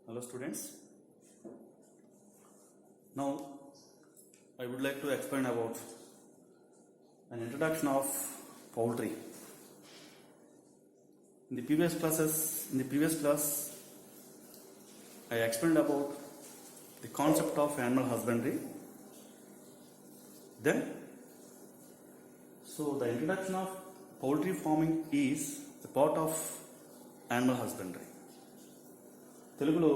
Hello students. Now I would like to explain about an introduction of poultry. In the previous class I explained about the concept of animal husbandry. Then the introduction of poultry farming is the part of animal husbandry. తెలుగులో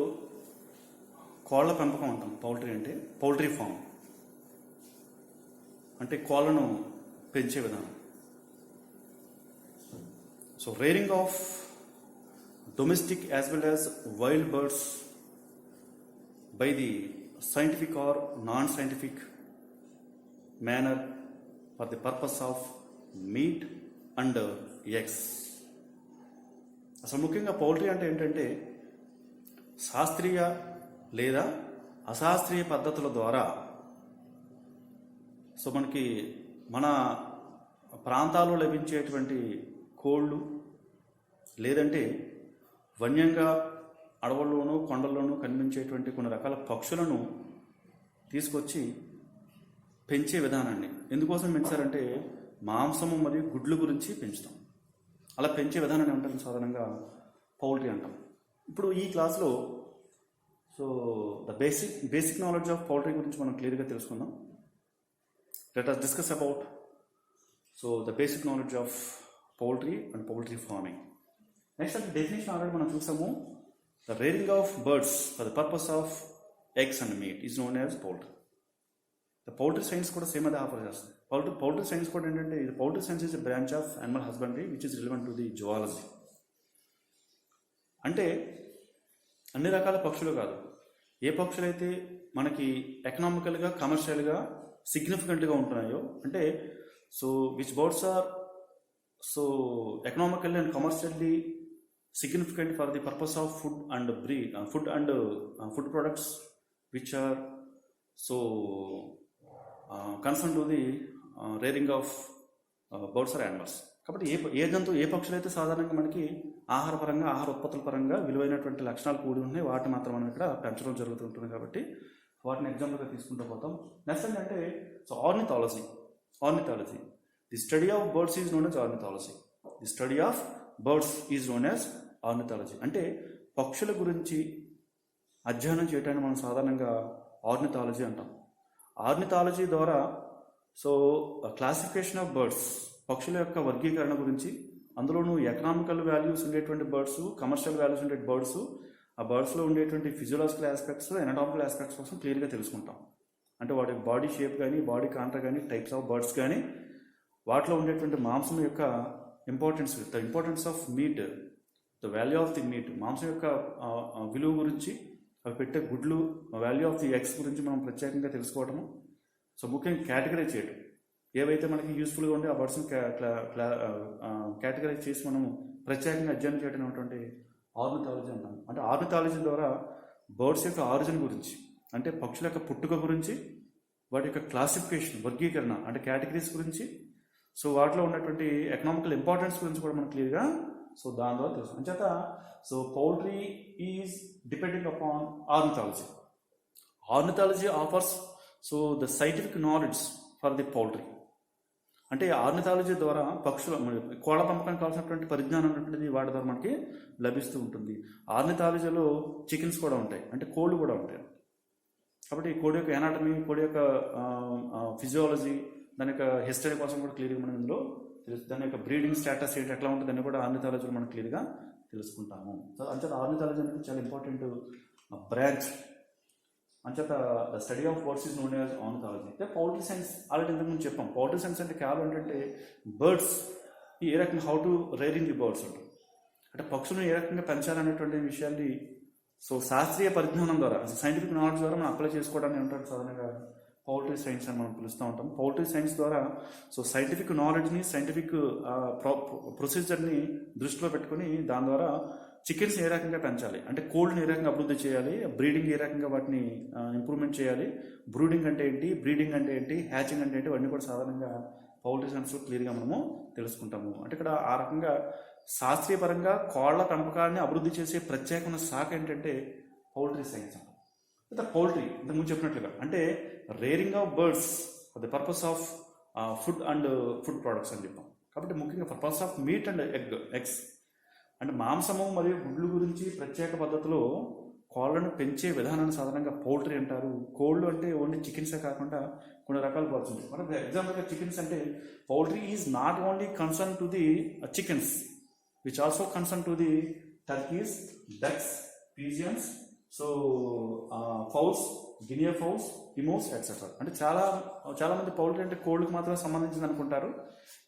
కోళ్ల పెంపకం అంటాం. Poultry అంటే poultry farm అంటే కోళ్లను పెంచే విధానం. So rearing of domestic as well as wild birds by the scientific or non scientific manner for the purpose of meat and eggs. అసలు ముఖ్యంగా పౌల్ట్రీ అంటే ఏంటంటే శాస్త్రీయ లేదా అశాస్త్రీయ పద్ధతుల ద్వారా మనకి మన ప్రాంతాల్లో లభించేటువంటి కోళ్ళు లేదంటే వన్యంగా అడవుల్లోనూ కొండల్లోనూ కనిపించేటువంటి కొన్ని రకాల పక్షులను తీసుకొచ్చి పెంచే విధానాన్ని ఎందుకోసం పెంచారంటే మాంసము మరియు గుడ్లు గురించి పెంచుతాం. అలా పెంచే విధానాన్ని అంటారు సాధారణంగా పౌల్ట్రీ అంటాం. ఇప్పుడు ఈ క్లాస్లో the basic knowledge of poultry గురించి మనం క్లియర్గా తెలుసుకుందాం. Let us discuss about the basic knowledge of poultry and poultry farming. Next అంటే డెఫినేషన్ ఆల్రెడీ మనం చూసాము. The rearing of birds for the purpose of eggs and meet is known as poultry. The poultry science కూడా same అదే offer చేస్తుంది. Poultry science కూడా ఏంటంటే ఇది poultry science is a branch of animal husbandry which is relevant to the zoology. అంటే అన్ని రకాల పక్షులు కాదు, ఏ పక్షులైతే మనకి ఎకనామికల్గా కమర్షియల్గా సిగ్నిఫికెంట్గా ఉంటున్నాయో అంటే which birds are economically and commercially significant for the purpose of food and food products which are concerned to the rearing of birds or animals. కాబట్టి ఏ జంతువు ఏ పక్షులు అయితే సాధారణంగా మనకి ఆహార ఉత్పత్తుల పరంగా విలువైనటువంటి లక్షణాలు కూడి ఉన్నాయి వాటిని మాత్రం మనం ఇక్కడ పెంచడం జరుగుతుంటుంది. కాబట్టి వాటిని ఎగ్జాంపుల్గా తీసుకుంటూ పోతాం. నెక్స్ట్ ఏంటంటే ornithology. The study of birds is known as ornithology. The study of birds is known as ornithology. అంటే పక్షుల గురించి అధ్యయనం చేయటాన్ని మనం సాధారణంగా ఆర్నిథాలజీ అంటాం. ఆర్నిథాలజీ ద్వారా క్లాసిఫికేషన్ ఆఫ్ బర్డ్స్ పక్షుల యొక్క వర్గీకరణ గురించి, అందులోనూ ఎకనామికల్ వాల్యూస్ ఉండేటువంటి బర్డ్స్, కమర్షియల్ వాల్యూస్ ఉండే బర్డ్స్, ఆ బర్డ్స్లో ఉండేటువంటి ఫిజియోలాజికల్ ఆస్పెక్ట్స్, ఎనాటామికల్ ఆస్పెక్ట్స్ కోసం క్లియర్గా తెలుసుకుంటాం. అంటే వాటి బాడీ షేప్ కానీ, బాడీ కాంటర్ కానీ, టైప్స్ ఆఫ్ బర్డ్స్ కానీ, వాటిలో ఉండేటువంటి మాంసం యొక్క importance of meat, the value of the meet, మాంసం యొక్క విలువ గురించి, అవి పెట్టే గుడ్లు వాల్యూ ఆఫ్ ది ఎగ్స్ గురించి మనం ప్రత్యేకంగా తెలుసుకోవటము. ముఖ్యంగా కేటగరైజ్ చేయడం, ఏవైతే మనకి యూస్ఫుల్గా ఉంటే ఆ బర్డ్స్ని కేటగరైజ్ చేసి మనము ప్రత్యేకంగా అధ్యయనం చేయడం అనేటువంటి ఆర్నిథాలజీ అంటాం. అంటే ఆర్నిథాలజీ ద్వారా బర్డ్స్ యొక్క ఆరిజిన్ గురించి, అంటే పక్షుల యొక్క పుట్టుక గురించి, వాటి యొక్క క్లాసిఫికేషన్ వర్గీకరణ అంటే కేటగిరీస్ గురించి, వాటిలో ఉన్నటువంటి ఎకనామికల్ ఇంపార్టెన్స్ గురించి కూడా మనం క్లియర్గా దాని ద్వారా తెలుసు. అంచేత poultry is depending upon ornithology. Ornithology offers the scientific knowledge for the poultry. అంటే ఆర్నిథాలజీ ద్వారా కోళ్ల పెంపకానికి కావాల్సినటువంటి పరిజ్ఞానం అనేటువంటిది వాటి ద్వారా మనకి లభిస్తూ ఉంటుంది. ఆర్నిథాలజీలో చికెన్స్ కూడా ఉంటాయి, అంటే కోళ్ళు కూడా ఉంటాయి. కాబట్టి కోడి యొక్క ఎనాటమీ, కోడి యొక్క ఫిజియాలజీ, దాని యొక్క హిస్టరీ కోసం కూడా క్లియర్గా మనం ఇందులో తెలుసు. దాని యొక్క బ్రీడింగ్ స్టేటస్ ఏంటి, ఎట్లా ఉంటుంది అని కూడా ఆర్నిథాలజీలో మనం క్లియర్గా తెలుసుకుంటాము. అంచేత ఆర్నిథాలజీ అనేది చాలా ఇంపార్టెంట్ బ్రాంచ్. అంచేత the study of birds is known as ornithology. అయితే పౌల్ట్రీ సైన్స్ ఆల్రెడీ ఇంతకుముందు చెప్పాం. పౌల్ట్రీ సైన్స్ అంటే కేవలం ఏంటంటే బర్డ్స్ ఏ రకంగా how to rearing the birds ఉంటాం, అంటే పక్షులను ఏ రకంగా పెంచాలనేటువంటి విషయాన్ని శాస్త్రీయ పరిజ్ఞానం ద్వారా, సైంటిఫిక్ నాలెడ్జ్ ద్వారా మనం అప్లై చేసుకోవడానికి ఉంటాడు సాధారణంగా పౌల్ట్రీ సైన్స్ అని మనం పిలుస్తూ ఉంటాం. పౌల్ట్రీ సైన్స్ ద్వారా సైంటిఫిక్ నాలెడ్జ్ని, సైంటిఫిక్ ప్రొసీజర్ని దృష్టిలో పెట్టుకుని దాని ద్వారా చికెన్స్ ఏ రకంగా పెంచాలి, అంటే కోల్డ్ని ఏ రకంగా అభివృద్ధి చేయాలి, బ్రీడింగ్ ఏ రకంగా వాటిని ఇంప్రూవ్మెంట్ చేయాలి, బ్రూడింగ్ అంటే ఏంటి, బ్రీడింగ్ అంటే ఏంటి, హ్యాచింగ్ అంటే ఏంటి, ఇవన్నీ కూడా సాధారణంగా పౌల్ట్రీ సైన్స్లో క్లియర్గా మనము తెలుసుకుంటాము. అంటే ఇక్కడ ఆ రకంగా శాస్త్రీయపరంగా కోళ్ల పెంపకాన్ని అభివృద్ధి చేసే ప్రత్యేకమైన శాఖ ఏంటంటే పౌల్ట్రీ సైన్స్ అంటాం. అయితే పౌల్ట్రీ ఇంతకుముందు చెప్పినట్లుగా అంటే rearing of birds for the purpose of food and food products అని చెప్పాం. కాబట్టి ముఖ్యంగా purpose of meat and eggs అంటే మాంసము మరియు గుడ్లు గురించి ప్రత్యేక పద్ధతిలో కోళ్ళను పెంచే విధానాన్ని సాధారణంగా పౌల్ట్రీ అంటారు. కోళ్ళు అంటే ఓన్లీ చికెన్సే కాకుండా కొన్ని రకాల బర్డ్స్ ఉంటాయి. మనకు ఎగ్జాంపుల్గా చికెన్స్ అంటే poultry is not only concern to the chickens which also concern to the turkeys, ducks, pigeons, so fowls, guinea fowls, emus etcetera. అంటే చాలా మంది పౌల్ట్రీ అంటే కోళ్ళకు మాత్రమే సంబంధించింది అనుకుంటారు.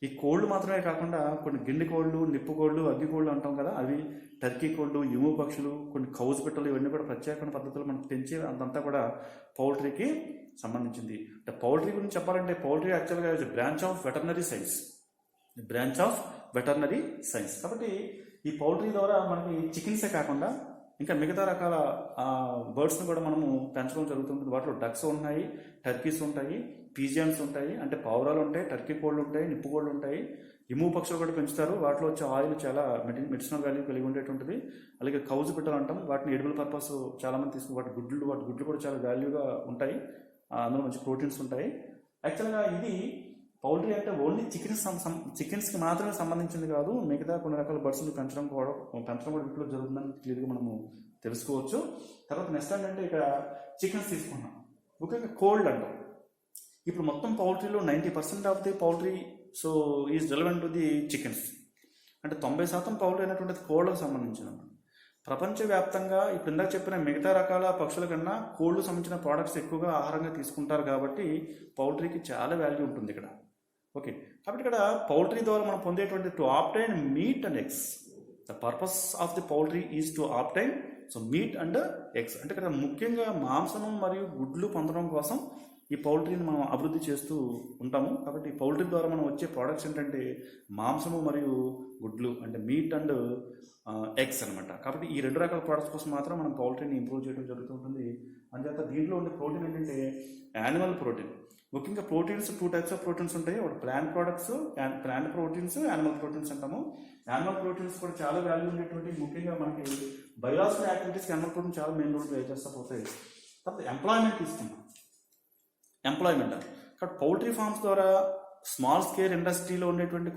ఈ కోళ్ళు మాత్రమే కాకుండా కొన్ని గిండి కోళ్ళు, నిప్పు కోళ్ళు, అగ్గి కోళ్ళు అంటాం కదా, అవి టర్కీ కోళ్ళు, ఇము పక్షులు, కొన్ని కౌజు పిట్టలు, ఇవన్నీ కూడా ప్రత్యేకమైన పద్ధతులు మనం పెంచే అంతా కూడా పౌల్ట్రీకి సంబంధించింది. అంటే పౌల్ట్రీ గురించి చెప్పాలంటే పౌల్ట్రీ యాక్చువల్గా బ్రాంచ్ ఆఫ్ వెటర్నరీ సైన్స్. కాబట్టి ఈ పౌల్ట్రీ ద్వారా మనకి చికెన్సే కాకుండా ఇంకా మిగతా రకాల బర్డ్స్ని కూడా మనము పెంచడం జరుగుతుంది. వాటిలో డక్స్ ఉన్నాయి, టర్కీస్ ఉంటాయి, పీజియన్స్ ఉంటాయి, అంటే పావురాలు ఉంటాయి, టర్కీ కోళ్ళు ఉంటాయి, నిప్పు కోళ్ళు ఉంటాయి, ఇము పక్షులు కూడా పెంచుతారు. వాటిలో వచ్చే ఆయిల్ చాలా మెడిసినల్ వాల్యూ కలిగి ఉండేటువంటిది. అలాగే కౌజు పిట్టలు అంటాం, వాటిని ఎడిబుల్ పర్పస్ చాలామంది తీసుకుని వాటి గుడ్లు కూడా చాలా వాల్యూగా ఉంటాయి. అందులో మంచి ప్రోటీన్స్ ఉంటాయి. యాక్చువల్గా ఇది పౌల్ట్రీ అంటే ఓన్లీ చికెన్స్కి మాత్రమే సంబంధించింది కాదు, మిగతా కొన్ని రకాల బర్డ్స్ని పెంచడం కూడా వీటిలో జరుగుతుందని క్లియర్గా మనము తెలుసుకోవచ్చు. తర్వాత నెక్స్ట్ ఏంటంటే ఇక్కడ చికెన్స్ తీసుకున్నాం, ముఖ్యంగా కోల్డ్ అంటాం. ఇప్పుడు మొత్తం పౌల్ట్రీలో 90% of the poultry so is relevant to the chickens. అంటే 90% పౌల్ట్రీ అనేటువంటిది కోళ్ళకు సంబంధించినది. ప్రపంచవ్యాప్తంగా ఇప్పుడు ఇందాక చెప్పిన మిగతా రకాల పక్షుల కన్నా కోళ్ళు సంబంధించిన ప్రోడక్ట్స్ ఎక్కువగా ఆహారంగా తీసుకుంటారు కాబట్టి పౌల్ట్రీకి చాలా వాల్యూ ఉంటుంది ఇక్కడ. ఓకే, కాబట్టి ఇక్కడ పౌల్ట్రీ ద్వారా మనం పొందేటువంటి to obtain meat and eggs. The purpose of the poultry is to obtain so meat and eggs. అంటే ఇక్కడ ముఖ్యంగా మాంసము మరియు గుడ్లు పొందడం కోసం ఈ పౌల్ట్రీని మనం అభివృద్ధి చేస్తూ ఉంటాము. కాబట్టి ఈ పౌల్ట్రీ ద్వారా మనం వచ్చే ప్రోడక్ట్స్ ఏంటంటే మాంసము మరియు గుడ్లు, అంటే మీట్ అండ్ ఎగ్స్ అనమాట. కాబట్టి ఈ రెండు రకాల ప్రోడక్ట్స్ కోసం మాత్రం మనం పౌల్ట్రీని ఇంప్రూవ్ చేయడం జరుగుతూ ఉంటుంది. అందుచేత దీంట్లో ఉండే ప్రోటీన్ ఏంటంటే యానిమల్ ప్రోటీన్. ముఖ్యంగా ప్రోటీన్స్ 2 types ఆఫ్ ప్రోటీన్స్ ఉంటాయి. ఒకటి ప్లాంట్ ప్రోటీన్స్, యానిమల్ ప్రోటీన్స్ అంటాము. యానిమల్ ప్రోటీన్స్ కూడా చాలా వాల్యూ ఉండేటువంటి, ముఖ్యంగా మనకి బయోలాజికల్ యాక్టివిటీస్కి యానిమల్ ప్రోటీన్ చాలా మెయిన్ రోల్ ప్లే చేస్తూ పోతాయి. తర్వాత ఎంప్లాయ్మెంట్ తీసుకున్నాం. ఎంప్లాయ్మెంట్ కాబట్టి పౌల్ట్రీ ఫార్మ్స్ ద్వారా స్మాల్ స్కేల్ ఇండస్ట్రీలో ఉండేటువంటి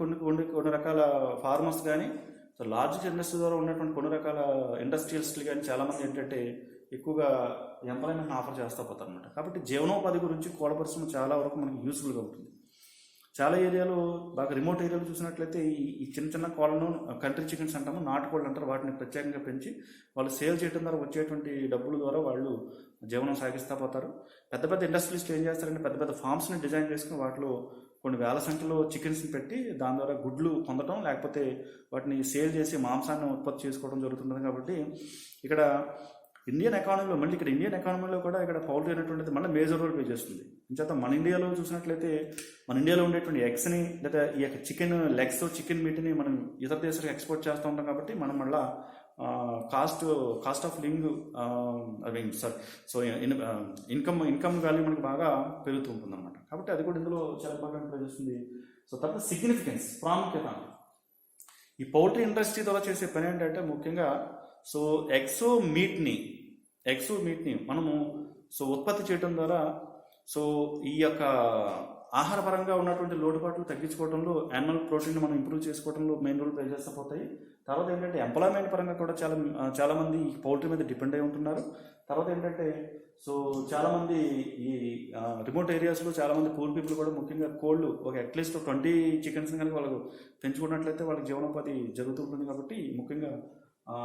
కొన్ని రకాల ఫార్మర్స్ కానీ, సో లార్జ్ ఇండస్ట్రీ ద్వారా ఉన్నటువంటి కొన్ని రకాల ఇండస్ట్రియలిస్టులు కానీ చాలామంది ఏంటంటే ఎక్కువగా ఎంప్లాయ్మెంట్ని ఆఫర్ చేస్తూ పోతారు అనమాట. కాబట్టి జీవనోపాధి గురించి కోళ్ళ పరిశ్రమ చాలా వరకు మనకి యూస్ఫుల్గా ఉంటుంది. చాలా ఏరియాలో బాగా రిమోట్ ఏరియాలో చూసినట్లయితే ఈ చిన్న కోళ్ళను కంట్రీ చికెన్స్ అంటాము, నాటుకోళ్ళు అంటారు. వాటిని ప్రత్యేకంగా పెంచి వాళ్ళు సేల్ చేయడం ద్వారా వచ్చేటువంటి డబ్బుల ద్వారా వాళ్ళు జీవనం సాగిస్తూ పోతారు. పెద్ద ఇండస్ట్రీస్లో ఏం చేస్తారంటే పెద్ద ఫార్మ్స్ని డిజైన్ చేసుకుని వాటిలో కొన్ని వేల సంఖ్యలో చికెన్స్ని పెట్టి దాని ద్వారా గుడ్లు పొందడం, లేకపోతే వాటిని సేల్ చేసి మాంసాన్ని ఉత్పత్తి చేసుకోవడం జరుగుతుంది. కాబట్టి ఇక్కడ ఇండియన్ ఎకానమీలో కూడా ఇక్కడ పౌల్ట్రీ అనేటువంటిది మళ్ళీ మేజర్ రోల్ ప్లే చేస్తుంది. ఇంచేత మన ఇండియాలో చూసినట్లయితే మన ఇండియాలో ఉండేటువంటి ఎగ్స్ని లేదా ఈ యొక్క చికెన్ లెగ్స్, చికెన్ మీట్ని మనం ఇతర దేశాలకు ఎక్స్పోర్ట్ చేస్తూ ఉంటాం. కాబట్టి మనం మళ్ళీ cost of living so income value మనకి బాగా పెరుగుతూ ఉంటుంది అనమాట. కాబట్టి అది కూడా ఇందులో చాలా ఇంపార్టెంట్ ప్లే చేస్తుంది. సో తర్వాత సిగ్నిఫికెన్స్, ప్రాముఖ్యత. ఈ పౌల్ట్రీ ఇండస్ట్రీ ద్వారా చేసే పని ఏంటంటే ముఖ్యంగా సో ఎగ్స్ మీట్ని మనము సో ఉత్పత్తి చేయడం ద్వారా సో ఈ యొక్క ఆహారపరంగా ఉన్నటువంటి లోటుపాట్లు తగ్గించుకోవడంలో, యానిమల్ ప్రోటీన్ మనం ఇంప్రూవ్ చేసుకోవడంలో మెయిన్ రోల్ ప్లే చేస్తూ పోతాయి. తర్వాత ఏంటంటే ఎంప్లాయ్మెంట్ పరంగా కూడా చాలామంది ఈ పౌల్ట్రీ మీద డిపెండ్ అయి ఉంటున్నారు. తర్వాత ఏంటంటే సో చాలామంది ఈ రిమోట్ ఏరియాస్లో చాలామంది పూర్ పీపుల్ కూడా ముఖ్యంగా కోళ్ళు ఒక అట్లీస్ట్ 20 చికెన్స్ కనుక వాళ్ళకు పెంచుకున్నట్లయితే వాళ్ళకి జీవనోపాధి జరుగుతుంటుంది. కాబట్టి ముఖ్యంగా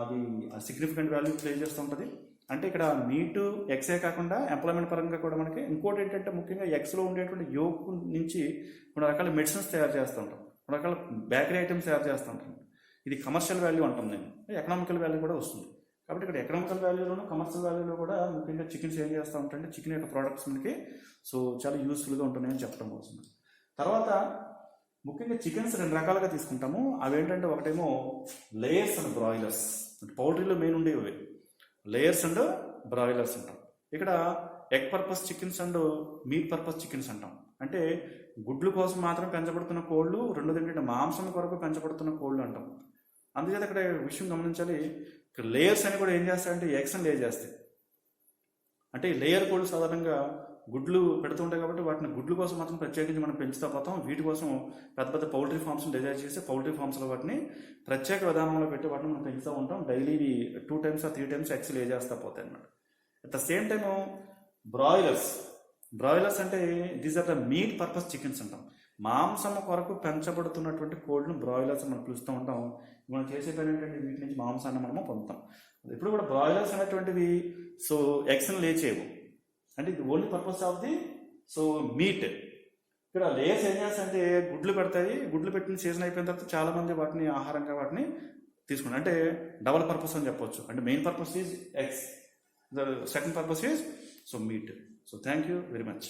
అది సిగ్నిఫికెంట్ వాల్యూ ప్లే చేస్తూ ఉంటుంది. అంటే ఇక్కడ మీటు ఎగ్సే కాకుండా ఎంప్లాయ్మెంట్ పరంగా కూడా మనకి ఇంకోటి ఏంటంటే ముఖ్యంగా ఎగ్స్లో ఉండేటువంటి యోక్ నుంచి కొన్ని రకాల మెడిసిన్స్ తయారు చేస్తూ ఉంటాం, కొన్ని రకాల బేకరీ ఐటమ్స్ తయారు చేస్తూ ఉంటాం. ఇది కమర్షియల్ వాల్యూ అంటాం, నేను ఎకనామికల్ వాల్యూ కూడా వస్తుంది. కాబట్టి ఇక్కడ ఎకనామికల్ వాల్యూలోను కమర్షియల్ వాల్యూలో కూడా ముఖ్యంగా చికెన్స్ ఏం చేస్తూ ఉంటాయంటే చికెన్ యొక్క ప్రోడక్ట్స్ మనకి సో చాలా యూస్ఫుల్గా ఉంటున్నాయని చెప్పడం కోసం. తర్వాత ముఖ్యంగా చికెన్స్ 2 రకాలుగా తీసుకుంటాము. అవి ఏంటంటే ఒకటేమో లేయర్స్ అండ్ బ్రాయిలర్స్. అంటే పౌల్ట్రీలో మెయిన్ ఉండేవి లేయర్స్ అండ్ బ్రాయిలర్స్ అంటాం. ఇక్కడ egg purpose chickens and meet purpose chickens అంటాం. అంటే గుడ్లు కోసం మాత్రం పెంచబడుతున్న కోళ్ళు, రెండోది ఏంటంటే మాంసం కొరకు పెంచబడుతున్న కోళ్ళు అంటాం. అందుచేత ఇక్కడ విషయం గమనించాలి, ఇక్కడ లేయర్స్ అని కూడా ఏం చేస్తాయంటే ఎగ్స్ని లే చేస్తాయి. అంటే ఈ లేయర్ కోళ్ళు సాధారణంగా గుడ్లు పెడుతూ ఉంటాయి కాబట్టి వాటిని గుడ్ల కోసం మాత్రం ప్రత్యేకించి మనం పెంచుతా పోతాం. వీటి కోసం పెద్ద పెద్ద పౌల్ట్రీ ఫార్మ్స్ని డిజైన్ చేసి పౌల్ట్రీ ఫార్మ్స్లో వాటిని ప్రత్యేక విధానంలో పెట్టి వాటిని మనం పెంచుతూ ఉంటాం. Daily 2 times or 3 times eggs lay చేస్తూ పోతాయి అన్నమాట. At the same time broilers అంటే these are the meat purpose chickens అంటాం. మాంసం కొరకు పెంచబడుతున్నటువంటి కోళ్ళను బ్రాయిలర్స్ మనం పిలుస్తూ ఉంటాం. మనం చేసే పని ఏంటంటే వీటి నుంచి మాంసాన్ని మనము పొందుతాం. ఇప్పుడు కూడా బ్రాయిలర్స్ అనేటువంటివి సో ఎగ్స్ని లేచేవు, అంటే ఇది only purpose of the meet. ఇక్కడ లేయర్స్ ఏం చేస్తాయంటే గుడ్లు పెడతాయి. గుడ్లు పెట్టిన సీజన్ అయిపోయిన తర్వాత చాలా మంది వాటిని ఆహారంగా వాటిని తీసుకుంటారు. అంటే డబల్ పర్పస్ అని చెప్పొచ్చు. అంటే main purpose is eggs, the second purpose is meet. Thank you very much.